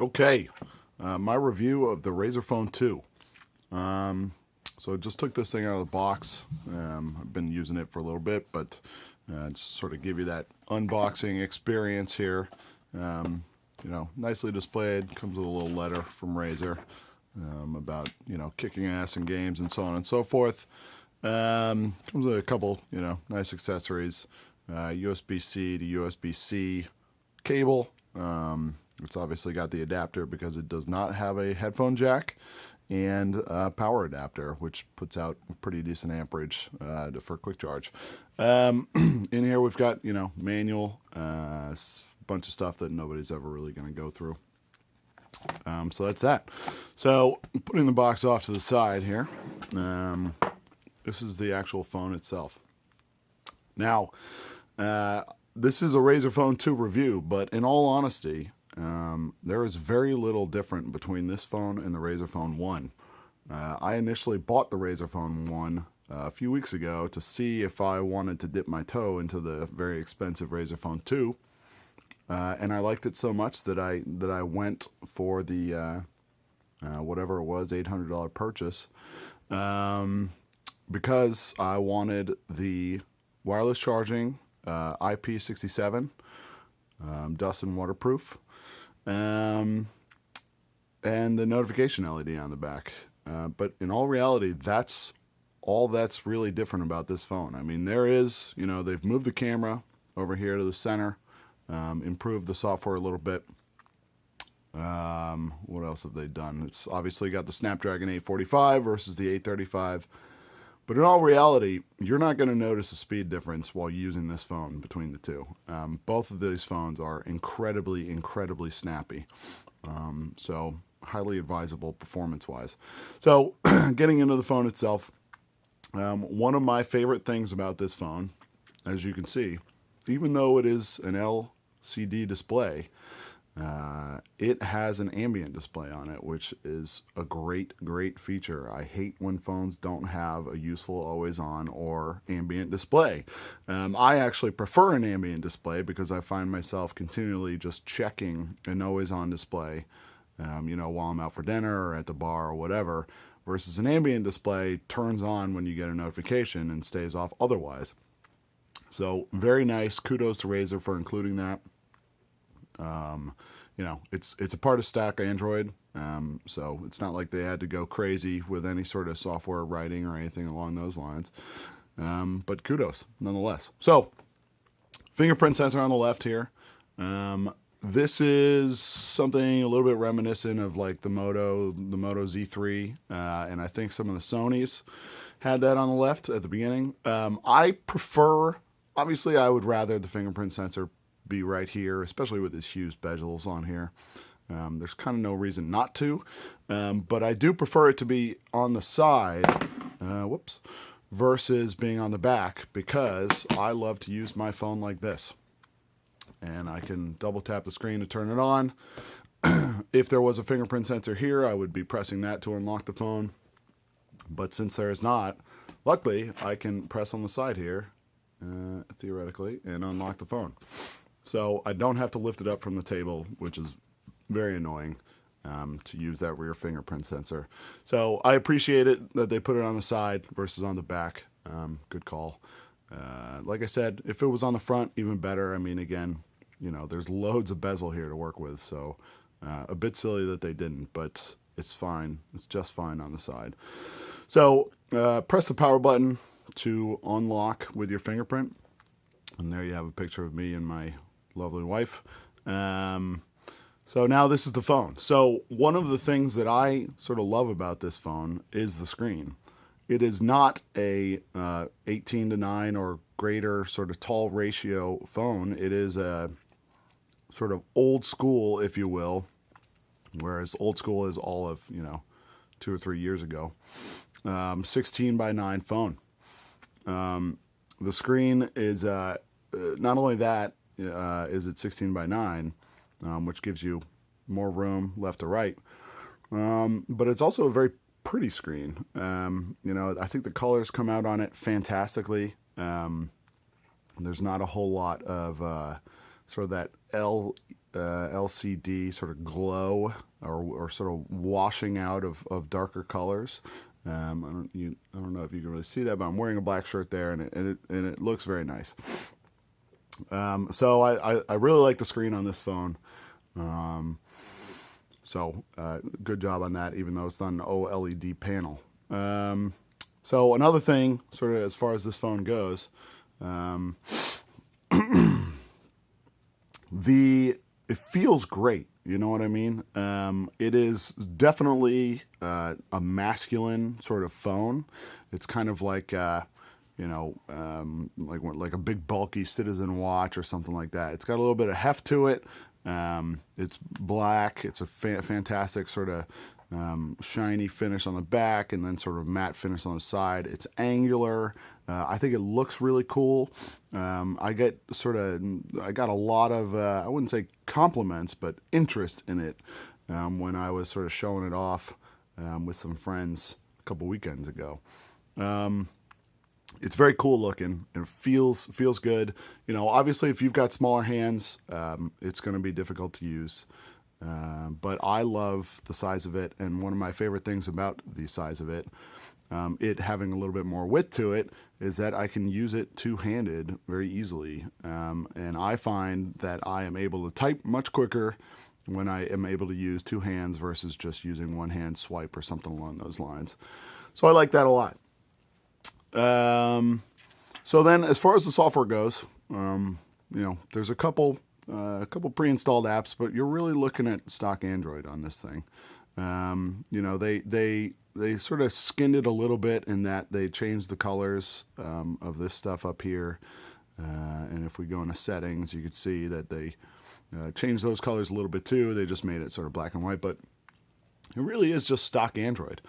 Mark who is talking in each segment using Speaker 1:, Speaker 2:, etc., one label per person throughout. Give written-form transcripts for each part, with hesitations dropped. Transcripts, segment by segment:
Speaker 1: Okay, my review of the Razer Phone 2. So I just took this thing out of the box. I've been using it for a little bit, but just sort of give you that unboxing experience here. Nicely displayed. Comes with a little letter from Razer about kicking ass in games and so on and so forth. Comes with a couple nice accessories. USB-C to USB-C cable. It's obviously got the adapter because it does not have a headphone jack, and a power adapter, which puts out a pretty decent amperage for quick charge. In here we've got manual, bunch of stuff that nobody's ever really going to go through. So that's that. So putting the box off to the side here, this is the actual phone itself. Now, this is a Razer Phone 2 review, but in all honesty, there is very little different between this phone and the Razer Phone 1. I initially bought the Razer Phone 1 a few weeks ago to see if I wanted to dip my toe into the very expensive Razer Phone 2. And I liked it so much that I went for the whatever it was, $800 purchase, because I wanted the wireless charging, IP67, dust and waterproof, and the notification LED on the back. But in all reality, that's all that's really different about this phone. I mean, there is, they've moved the camera over here to the center, improved the software a little bit. What else have they done? It's obviously got the Snapdragon 845 versus the 835. But in all reality, you're not going to notice a speed difference while using this phone between the two. Both of these phones are incredibly, incredibly snappy. So highly advisable performance-wise. So getting into the phone itself, one of my favorite things about this phone, as you can see, even though it is an LCD display, it has an ambient display on it, which is a great, great feature. I hate when phones don't have a useful always-on or ambient display. I actually prefer an ambient display because I find myself continually just checking an always-on display, while I'm out for dinner or at the bar or whatever, versus an ambient display turns on when you get a notification and stays off otherwise. So very nice. Kudos to Razer for including that. It's a part of Stack Android, so it's not like they had to go crazy with any sort of software writing or anything along those lines. But kudos nonetheless. So, fingerprint sensor on the left here. This is something a little bit reminiscent of like the Moto Z3, and I think some of the Sonys had that on the left at the beginning. I prefer, obviously, I would rather the fingerprint sensor be right here, especially with these huge bezels on here. There's kind of no reason not to, but I do prefer it to be on the side, versus being on the back, because I love to use my phone like this. And I can double tap the screen to turn it on. If there was a fingerprint sensor here, I would be pressing that to unlock the phone. But since there is not, luckily, I can press on the side here, theoretically, and unlock the phone. So I don't have to lift it up from the table, which is very annoying, to use that rear fingerprint sensor. So I appreciate it that they put it on the side versus on the back. Good call. Like I said, if it was on the front, even better. I mean, again, there's loads of bezel here to work with, so a bit silly that they didn't, but it's fine. It's just fine on the side. So press the power button to unlock with your fingerprint, and there you have a picture of me and my lovely wife. So now this is the phone. So one of the things that I sort of love about this phone is the screen. It is not a 18:9 or greater sort of tall ratio phone. It is a sort of old school, if you will, whereas old school is all of 2 or 3 years ago. 16:9 phone. The screen is not only that is it 16:9, which gives you more room left to right, but it's also a very pretty screen. I think the colors come out on it fantastically. There's not a whole lot of sort of that LCD sort of glow or sort of washing out of darker colors. I don't know if you can really see that, but I'm wearing a black shirt there, and it looks very nice. So I really like the screen on this phone. So good job on that, even though it's not an OLED panel. So another thing, sort of as far as this phone goes, it feels great. You know what I mean? It is definitely a masculine sort of phone. It's kind of like like a big bulky Citizen watch or something like that. It's got a little bit of heft to it. It's black. It's a fantastic sort of shiny finish on the back, and then sort of matte finish on the side. It's angular. I think it looks really cool. I got a lot of, I wouldn't say compliments, but interest in it when I was sort of showing it off with some friends a couple weekends ago. It's very cool looking and feels good. You know, obviously if you've got smaller hands, it's going to be difficult to use. But I love the size of it, and one of my favorite things about the size of it, it having a little bit more width to it, is that I can use it two-handed very easily. And I find that I am able to type much quicker when I am able to use two hands versus just using one hand swipe or something along those lines. So I like that a lot. So then as far as the software goes, there's a couple pre-installed apps, but you're really looking at stock Android on this thing. They sort of skinned it a little bit in that they changed the colors of this stuff up here. And if we go into settings, you can see that they changed those colors a little bit too. They just made it sort of black and white, but it really is just stock Android.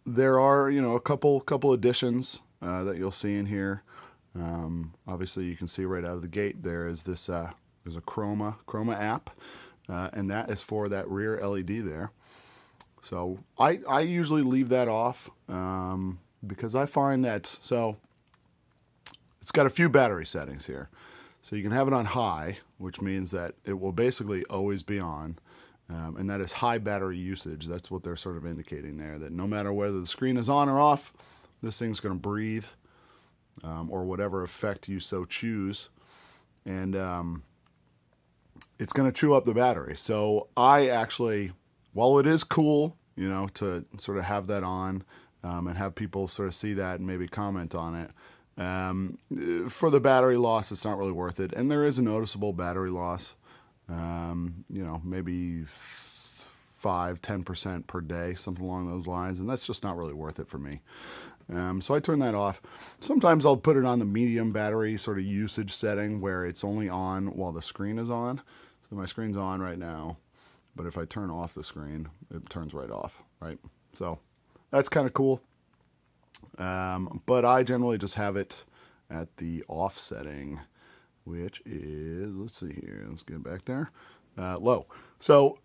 Speaker 1: There are, a couple additions that you'll see in here. Obviously, you can see right out of the gate there is this. There's a Chroma app, and that is for that rear LED there. So I usually leave that off because I find that it's got a few battery settings here. So you can have it on high, which means that it will basically always be on. And that is high battery usage. That's what they're sort of indicating there, that no matter whether the screen is on or off, this thing's going to breathe, or whatever effect you so choose. And it's going to chew up the battery. So I actually, while it is cool, to sort of have that on and have people sort of see that and maybe comment on it, for the battery loss, it's not really worth it. And there is a noticeable battery loss. Maybe 5-10% per day, something along those lines, and that's just not really worth it for me. So I turn that off. Sometimes I'll put it on the medium battery sort of usage setting where it's only on while the screen is on. So my screen's on right now, but if I turn off the screen, it turns right off, right? So that's kind of cool. But I generally just have it at the off setting, which is, let's see here, let's get back there, low. So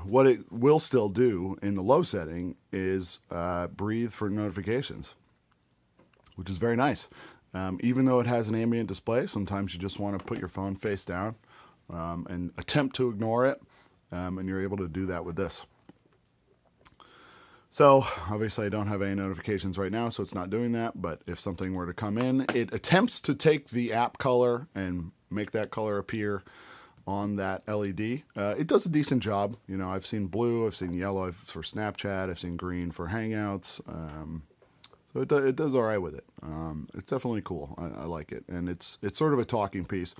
Speaker 1: what it will still do in the low setting is breathe for notifications, which is very nice. Even though it has an ambient display, sometimes you just want to put your phone face down and attempt to ignore it, and you're able to do that with this. So obviously I don't have any notifications right now, so it's not doing that. But if something were to come in, it attempts to take the app color and make that color appear on that LED. It does a decent job. I've seen blue, I've seen yellow for Snapchat, I've seen green for Hangouts. So it does all right with it. It's definitely cool. I like it. And it's sort of a talking piece.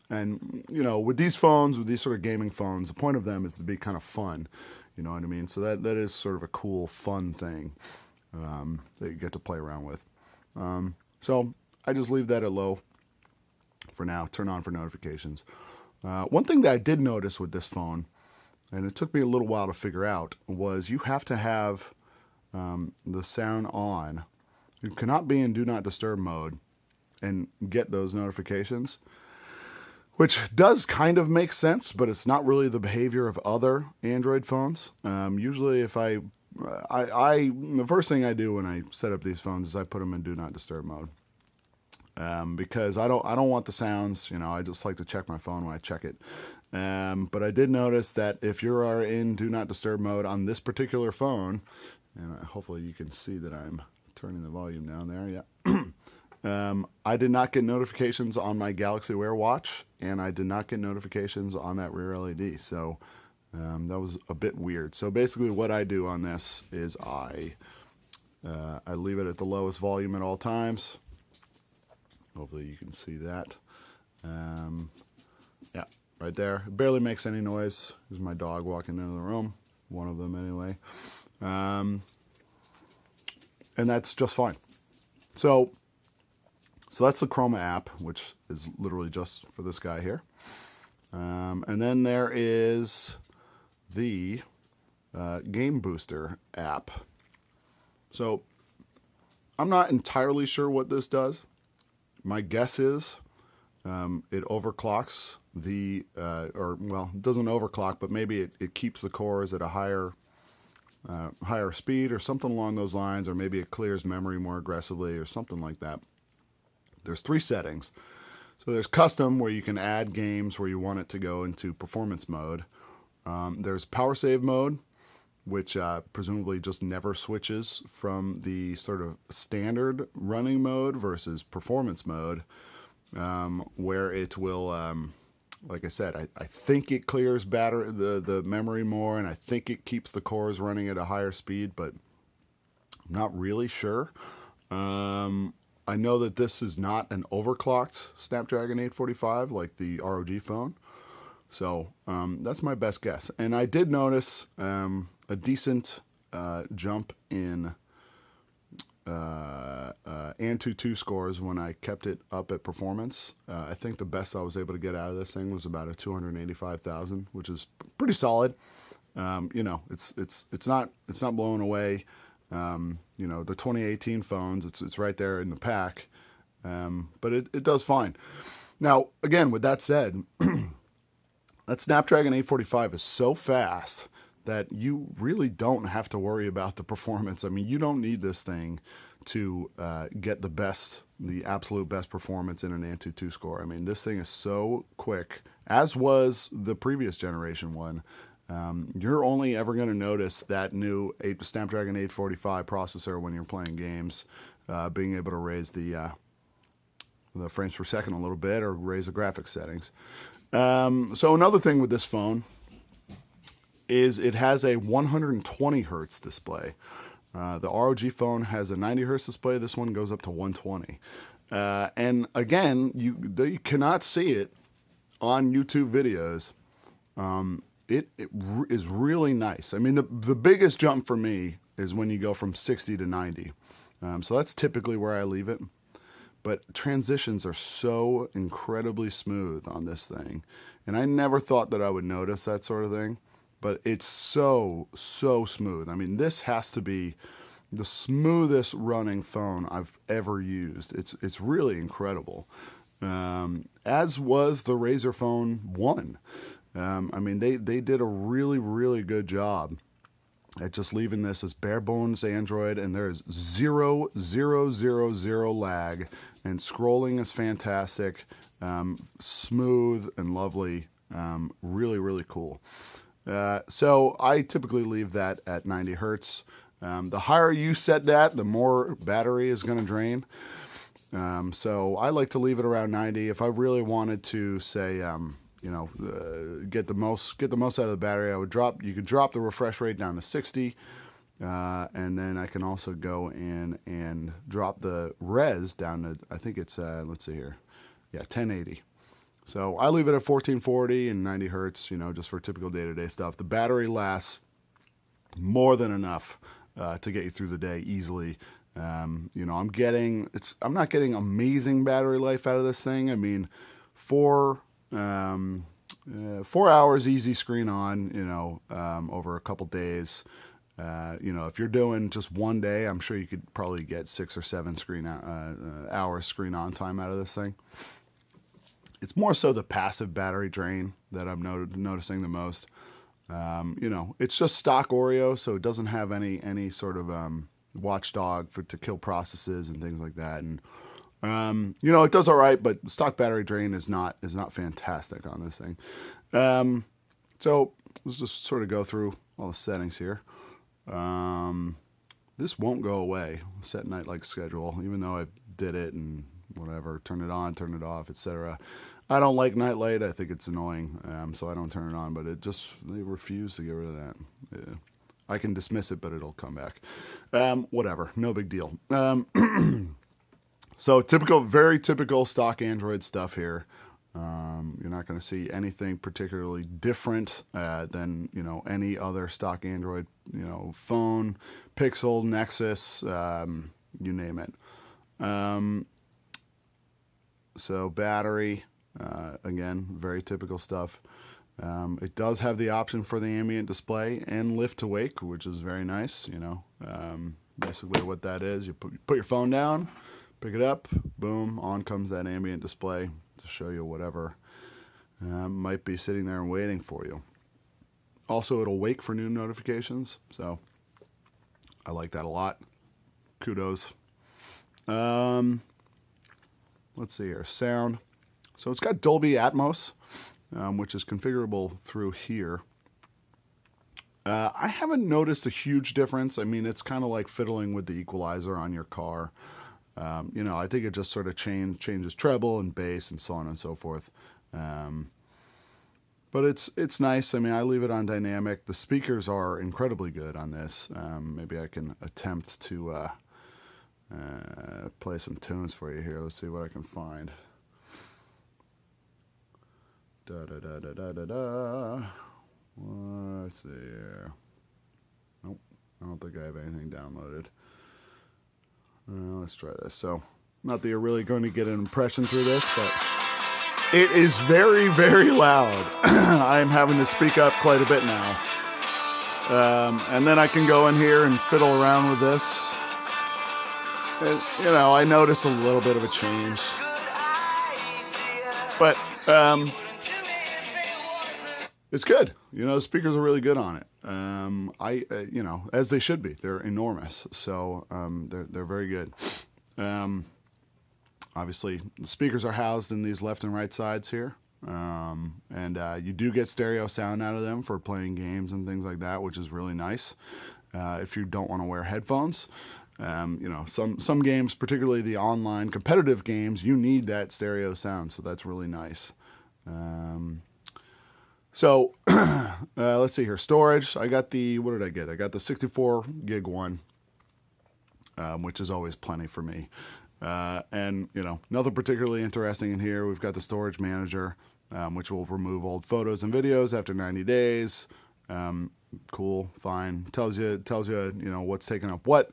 Speaker 1: And, with these phones, with these sort of gaming phones, the point of them is to be kind of fun. You know what I mean? So that is sort of a cool, fun thing that you get to play around with. So I just leave that at low for now. Turn on for notifications. One thing that I did notice with this phone, and it took me a little while to figure out, was you have to have the sound on. You cannot be in Do Not Disturb mode and get those notifications, which does kind of make sense, but it's not really the behavior of other Android phones. Usually if the first thing I do when I set up these phones is I put them in Do Not Disturb mode. Because I don't want the sounds, I just like to check my phone when I check it. But I did notice that if you are in Do Not Disturb mode on this particular phone, and hopefully you can see that I'm turning the volume down there, yeah. I did not get notifications on my Galaxy Wear watch, and I did not get notifications on that rear LED, so that was a bit weird. So basically what I do on this is I leave it at the lowest volume at all times. Hopefully you can see that. Yeah, right there. It barely makes any noise. There's my dog walking into the room. One of them anyway. And that's just fine. So that's the Chroma app, which is literally just for this guy here. And then there is the Game Booster app. So I'm not entirely sure what this does. My guess is it overclocks the, it doesn't overclock, but maybe it keeps the cores at a higher speed or something along those lines, or maybe it clears memory more aggressively or something like that. There's 3 settings. So there's custom, where you can add games where you want it to go into performance mode. There's power save mode, which presumably just never switches from the sort of standard running mode versus performance mode, where it will, like I said, I think it clears the memory more, and I think it keeps the cores running at a higher speed, but I'm not really sure. I know that this is not an overclocked Snapdragon 845 like the ROG phone. So that's my best guess. And I did notice a decent jump in Antutu scores when I kept it up at performance. I think the best I was able to get out of this thing was about a 285,000, which is pretty solid. You know, it's not blowing away. You know, the 2018 phones, it's right there in the pack, but it does fine. Now, again, with that said, that Snapdragon 845 is so fast that you really don't have to worry about the performance. I mean, you don't need this thing to get the absolute best performance in an Antutu score. I mean, this thing is so quick, as was the previous generation one. You're only ever going to notice that new Snapdragon 845 processor when you're playing games, being able to raise the frames per second a little bit, or raise the graphics settings. So another thing with this phone is it has a 120 hertz display. The ROG phone has a 90 hertz display. This one goes up to 120. And again, you cannot see it on YouTube videos. It is really nice. I mean, the biggest jump for me is when you go from 60 to 90. So that's typically where I leave it. But transitions are so incredibly smooth on this thing. And I never thought that I would notice that sort of thing. But it's so smooth. I mean, this has to be the smoothest running phone I've ever used. It's really incredible. As was the Razer Phone 1. I mean, they did a really good job at just leaving this as bare bones Android, and there is zero lag, and scrolling is fantastic, smooth and lovely, really cool. So I typically leave that at 90 hertz. The higher you set that, the more battery is going to drain. So I like to leave it around 90. If I really wanted to say, get the most out of the battery, you could drop the refresh rate down to 60, and then I can also go in and drop the res down to, I think it's let's see here, 1080. So I leave it at 1440 and 90 hertz, just for typical day-to-day stuff. The battery lasts more than enough to get you through the day easily. I'm not getting amazing battery life out of this thing. I mean, 4 hours easy screen on, over a couple days. If you're doing just one day, I'm sure you could probably get 6 or 7 hours screen on time out of this thing. It's more so the passive battery drain that I'm noticing the most. It's just stock Oreo, so it doesn't have any sort of watchdog to kill processes and things like that. And It does all right, but stock battery drain is not fantastic on this thing. So let's just sort of go through all the settings here. This won't go away. Set night-like schedule, even though I did it and whatever, turn it on, turn it off, etc. I don't like night light. I think it's annoying, so I don't turn it on. But they refuse to get rid of that. Yeah. I can dismiss it, but it'll come back. Whatever, no big deal. So very typical stock Android stuff here. You're not going to see anything particularly different than any other stock Android phone, Pixel, Nexus, you name it. So battery, again, very typical stuff. It does have the option for the ambient display and lift to wake, which is very nice. Basically what that is, you put your phone down, pick it up, boom, on comes that ambient display to show you whatever might be sitting there and waiting for you. Also, it'll wake for new notifications, so I like that a lot. Kudos. Let's see here, sound. So it's got Dolby Atmos, which is configurable through here. I haven't noticed a huge difference. I mean, it's kind of like fiddling with the equalizer on your car. I think it just sort of changes treble and bass and so on and so forth. But it's nice. I mean, I leave it on dynamic. The speakers are incredibly good on this. Maybe I can attempt to play some tunes for you here. Let's see what I can find. Da da da da da da da. Let's see here. Nope, I don't think I have anything downloaded. Let's try this. So, not that you're really going to get an impression through this, but it is very, very loud. I am having to speak up quite a bit now. And then I can go in here and fiddle around with this. And, I notice a little bit of a change. But it's good. The speakers are really good on it. As they should be. They're enormous. So they're very good. Obviously, the speakers are housed in these left and right sides here. And you do get stereo sound out of them for playing games and things like that, which is really nice. If you don't want to wear headphones. Some games, particularly the online competitive games, you need that stereo sound. So that's really nice. So let's see here. Storage. I got what did I get? I got the 64 gig one, which is always plenty for me. And nothing particularly interesting in here. We've got the storage manager, which will remove old photos and videos after 90 days. Cool, fine. Tells you what's taking up what.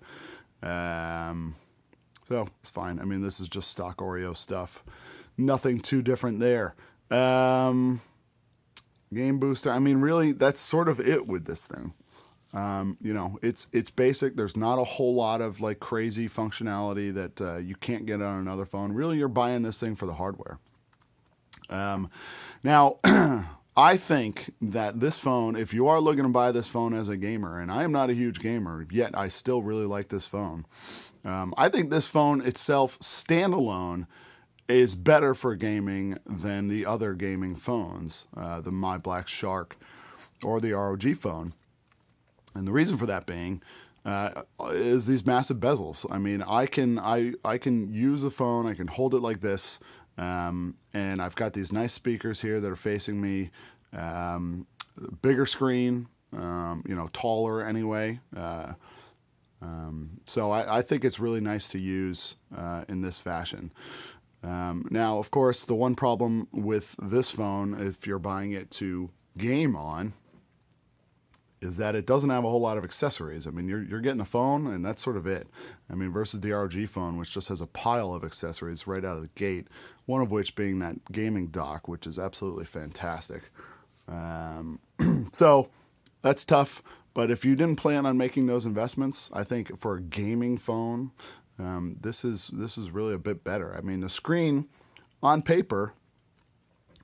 Speaker 1: So it's fine. I mean, this is just stock Oreo stuff. Nothing too different there. Game booster. I mean, really, that's sort of it with this thing. It's basic. There's not a whole lot of like crazy functionality that you can't get on another phone. Really, you're buying this thing for the hardware. Now, I think that this phone, if you are looking to buy this phone as a gamer, and I am not a huge gamer, yet I still really like this phone. I think this phone itself, standalone, is better for gaming than the other gaming phones, the My Black Shark or the ROG phone. And the reason for that being is these massive bezels. I mean, I can use the phone, I can hold it like this, and I've got these nice speakers here that are facing me, bigger screen, taller anyway. So I think it's really nice to use in this fashion. Now, of course, the one problem with this phone, if you're buying it to game on, is that it doesn't have a whole lot of accessories. I mean, you're getting a phone, and that's sort of it. I mean, versus the ROG phone, which just has a pile of accessories right out of the gate, one of which being that gaming dock, which is absolutely fantastic. So that's tough, but if you didn't plan on making those investments, I think for a gaming phone, this is really a bit better. I mean, the screen on paper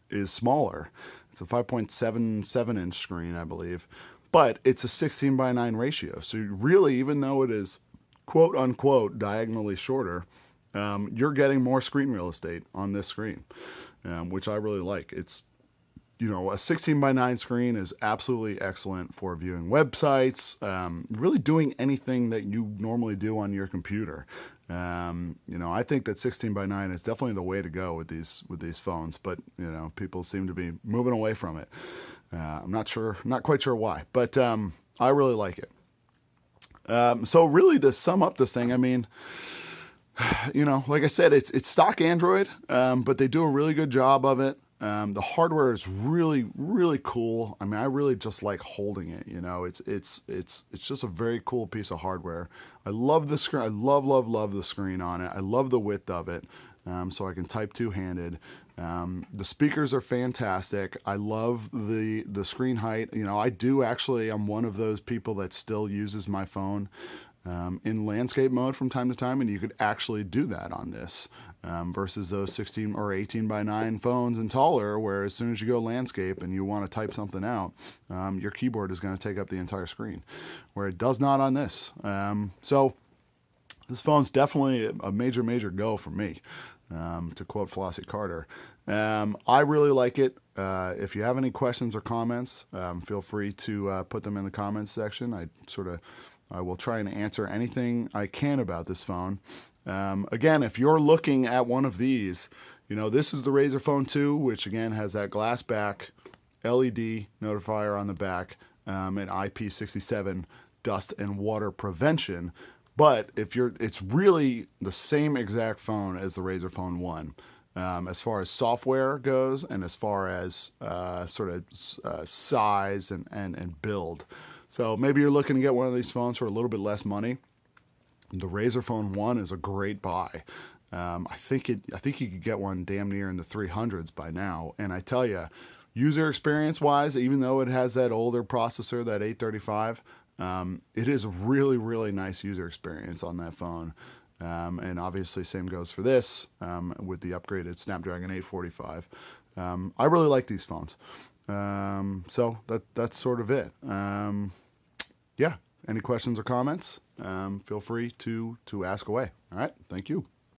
Speaker 1: is smaller. It's a 5.77 inch screen, I believe, but it's a 16:9 ratio. So really, even though it is quote unquote diagonally shorter, you're getting more screen real estate on this screen, which I really like. It's, you know, a 16:9 screen is absolutely excellent for viewing websites, really doing anything that you normally do on your computer. You know, I think that 16:9 is definitely the way to go with these phones, but you know, people seem to be moving away from it. I'm not quite sure why, but I really like it. So really, to sum up this thing, I mean, you know, like I said, it's stock Android, but they do a really good job of it. The hardware is really, really cool. I mean, I really just like holding it. You know, it's just a very cool piece of hardware. I love the screen. I love the screen on it. I love the width of it, so I can type two-handed. The speakers are fantastic. I love the screen height. You know, I'm one of those people that still uses my phone in landscape mode from time to time, and you could actually do that on this versus those 16 or 18:9 phones and taller, where as soon as you go landscape and you want to type something out, your keyboard is going to take up the entire screen, where it does not on this. So this phone's definitely a major go for me, to quote Flossie Carter. I really like it. If you have any questions or comments, feel free to put them in the comments section. I will try and answer anything I can about this phone. Again, if you're looking at one of these, you know, this is the Razer Phone 2, which again has that glass back, LED notifier on the back, and IP67 dust and water prevention. But it's really the same exact phone as the Razer Phone 1. As far as software goes, and as far as size and build. So maybe you're looking to get one of these phones for a little bit less money. The Razer Phone 1 is a great buy. I think you could get one damn near in the 300s by now. And I tell you, user experience wise, even though it has that older processor, that 835, it is a really, really nice user experience on that phone. And obviously same goes for this, with the upgraded Snapdragon 845. I really like these phones. So that's sort of it. Yeah. Any questions or comments? Feel free to ask away. All right. Thank you.